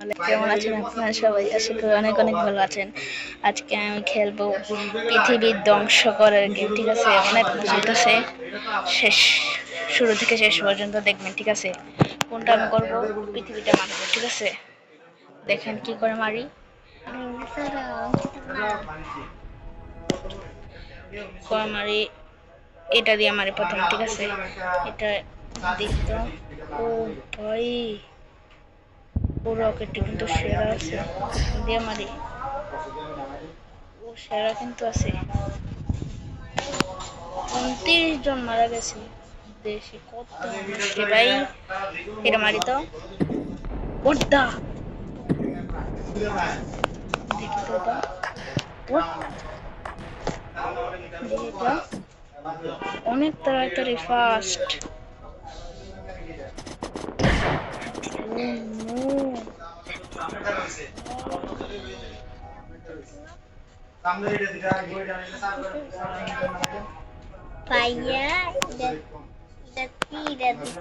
কেমন আছেন আপনারা সবাই? আশা করি অনেক অনেক ভালো আছেন। আজকে আমি খেলবো পৃথিবীর ধ্বংস করার গেম, ঠিক আছে? অনেক মজা হইতেছে। শেষ শুরু থেকে শেষ পর্যন্ত দেখবেন, ঠিক আছে? কোনটা আমি করবো? পৃথিবীটা মারবো, ঠিক আছে? দেখেন কি করে মারি। করে মারি, এটা দিয়ে মারি প্রথম, ঠিক আছে? এটা দেখতো। ও ভাই, ও রকেটটি কিন্তু সেরা আছে, দিয়ে মারি। ও সেরা কিন্তু আছে। 29 জন মারা গেছে দেশে, কত মুশকিল ভাই। এটা মারি তো। ওডা দেখি তো এটা। ওট দেখি এটা অনেক তাড়াতাড়ি ফাস্ট। ভাইয়া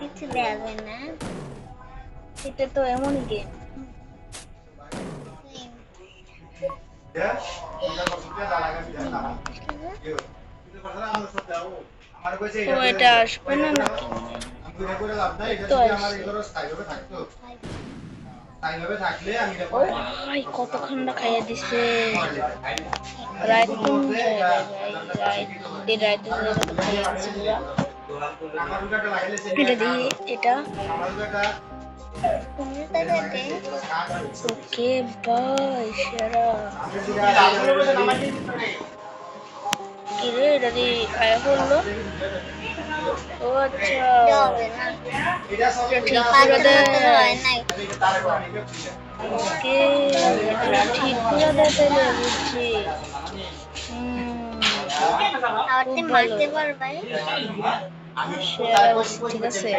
কিছু দেবে না। এটা তো এমনই গেম। তো এটা আসবে না নাকি? তো আসছে। ও ভাই, কতক্ষণ না খাইয়া দিছে। রাইট কোন জায়গায় ভাই? রাইট রাইটের জায়গায় তো খাইয়া দিছে পুরা। এটা দিয়ে এটা। ওকে ভাই, সেরা। কিরে, এটা দিয়ে আয়া করলো। ও আচ্ছা, এটা ঠিক করে দেয়। ওকে, এটা ঠিক করে দেয় তাহলে, বুঝছি। খুব ভালো। সেরা, ঠিক আছে।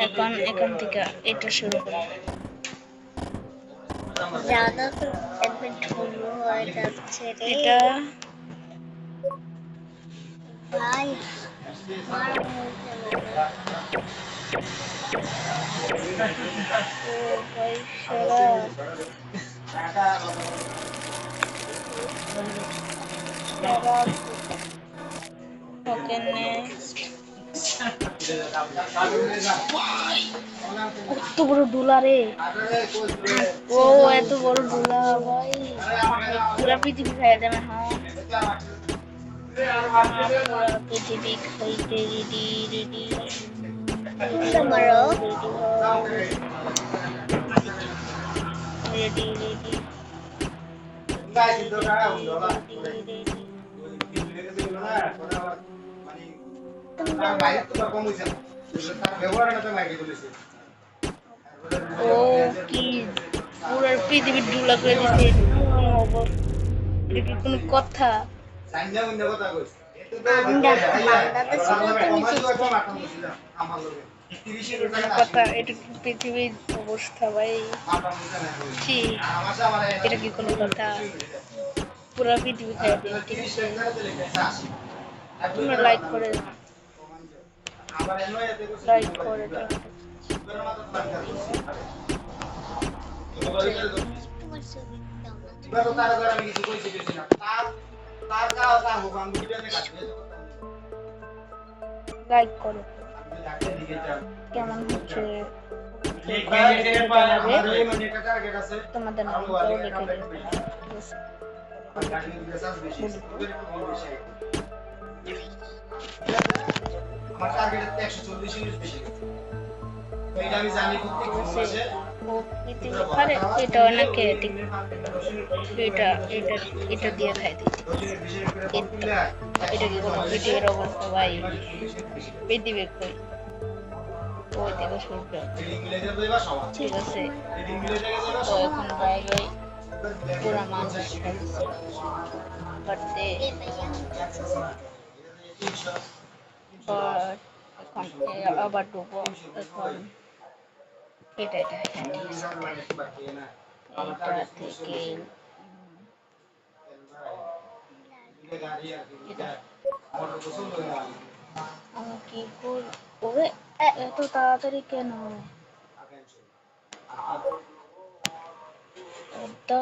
এখন এখান থেকে এটা শুরু করি। ज्यादा तो একবার ঢুলু হয়ে যাচ্ছে রে এটা ভাই। মার মুখে ও ভাই, সেরা। সেরা। ওকে, নেক্সট। কত বড় ডুলা রে। ও এত বড় ডুলা ভাই, পুরা পৃথিবী খাইয়া যাবে। হ্যাঁ, পুরা পৃথিবী খাইতে রেডি রেডি মারো। Ready ready. ও কি পুরো পৃথিবীর ডুলা করে দিছে। এটা কি কোনো কথা? কথা, এটা কি পৃথিবীর অবস্থা ভাই? ছি, এটা কি কোনো কথা? পুরা পৃথিবী খাই দিন, ঠিক আছে? তোমরা লাইক করে দাও, লাইক করে দাও। লাইক করো। কেমন হচ্ছে জানাবে, তোমাদের নামটাও লিখে দেবে, ঠিক আছে? আমার টার্গেট 140 ইউনিট বেশি। এটা আমি জানি প্রত্যেক মাসে ও পৃথিবী, আরে এটা অনেক ঠিক। এটা এটা এটা দিয়ে খাই দিই। এটা কি কোনো পৃথিবীর অবস্থা ভাই? পৃথিবী কই? ওই দেখো সূর্য, ঠিক আছে? তো এখন বাই বাই, পুরা মানুষ খাইছে। বাড়তে এখন আবার ডুবো। এখন এটা এটা হ্যাঁ, ঠিক আছে। এটা থেকে এটা আমি কি কর। ওরে, এত তাড়াতাড়ি কেন? তো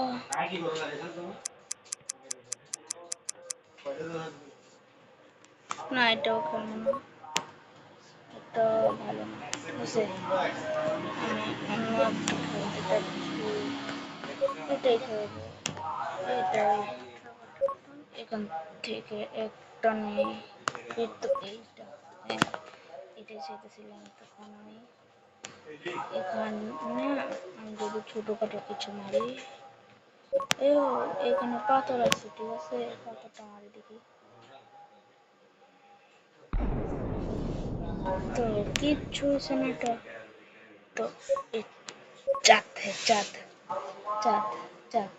না, এটাও খেলবো না, এটা ভালো না, ঠিক আছে। আমি অন্য একটা খেলতে চাচ্ছি, এটাই খেলবো। এটাই এখান থেকে একটা নেই, এই তো এইটা, হ্যাঁ এটাই চাইতেছিলাম। তখন আমি এখানে আমি যদি ছোটখাটো কিছু মারি, এখানে পাথর আছে, ঠিক আছে, পাথরটা মারি দেখি। তো কিচ্ছু হয়েছে না এটা। তো এই চাঁদ, চাঁদ, চাঁদ, চাঁদ,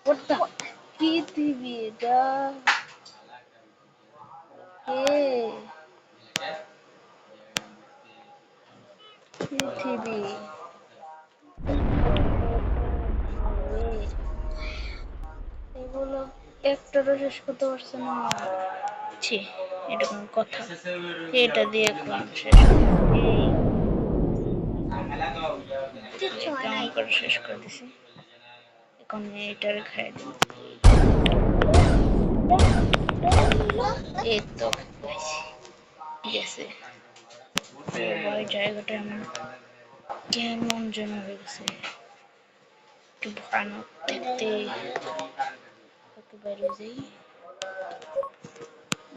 ওটা পৃথিবী, এটা কে পৃথিবী, এগুলো একটারও শেষ করতে পারছে না। ছি, এটা কোন কথা? এটা দিয়ে কোন শেষ কিচ্ছু হয় নাই। কেমন করে শেষ করে দিছি। এখন এটারে খাই দিব। এই তো খাইছি, ঠিক আছে। ভাই জায়গাটা এমন কেমন যেন হয়ে গেছে, একটু ভয়ানক দেখতে। একটু বাইরে যাই,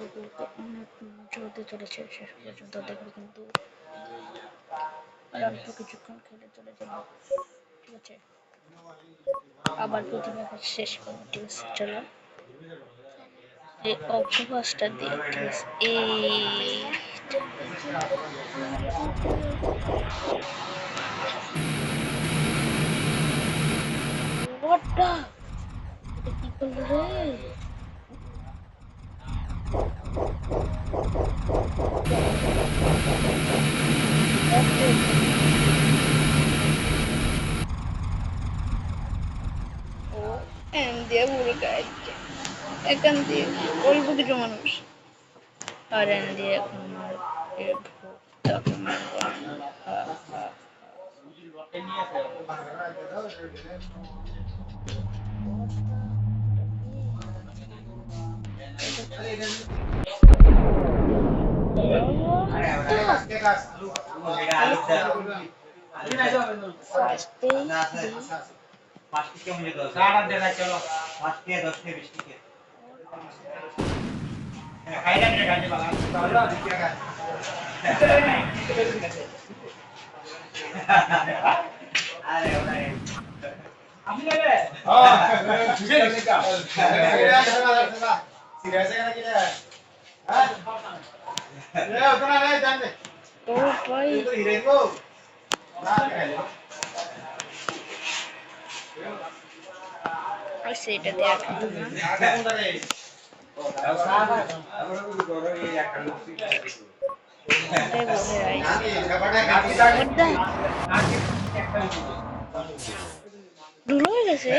ওগুলোকে অনেক মজা হতে চলেছে শেষ পর্যন্ত দেখবো, কিন্তু আর অল্প কিছুক্ষণ খেলে চলে যাবো, ঠিক আছে। আবার পৃথিবী শেষ করবো, ঠিক আছে। চলো এই অক্টোপাসটা দিয়ে, ঠিক আছে। এই ওটা এটা কি করলো রে? ও দিয়ে পুরো গাইছে, এখান দিয়ে অল্প কিছু মানুষ, আর দিয়ে এখন আমার তাকে মারবো আমি। হা, হা। ও ভাই সেটা দিয়ে ঢুলো হয়ে গেছে।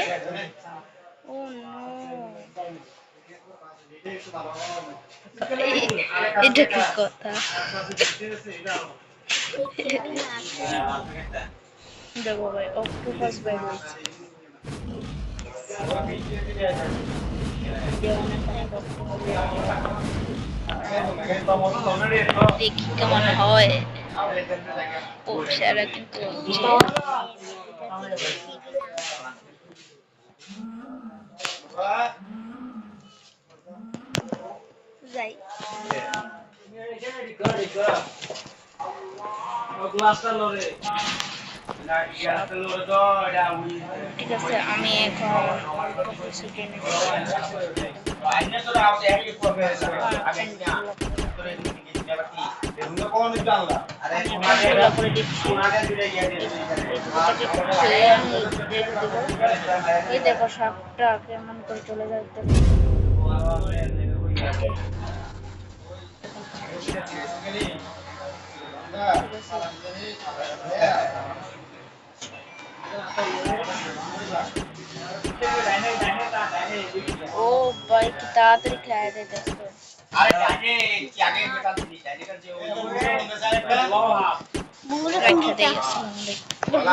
ও নো, এটা কি কথা? দেখো ভাই, অক্টোপাস বের হয়েছে, দেখি কেমন হয়। ও সেরা কিন্তু যাই। ঠিক আছে, আমি এখন অল্প কিছু কিনে করে দিচ্ছি। এই দেখো সাপটা কেমন করে চলে যাচ্ছে। ও ভাই কি তাড়াতাড়ি খেয়ে দেয় দোস্ত। বুড়ো রাখা দেই। আসসালামু আলাইকুম।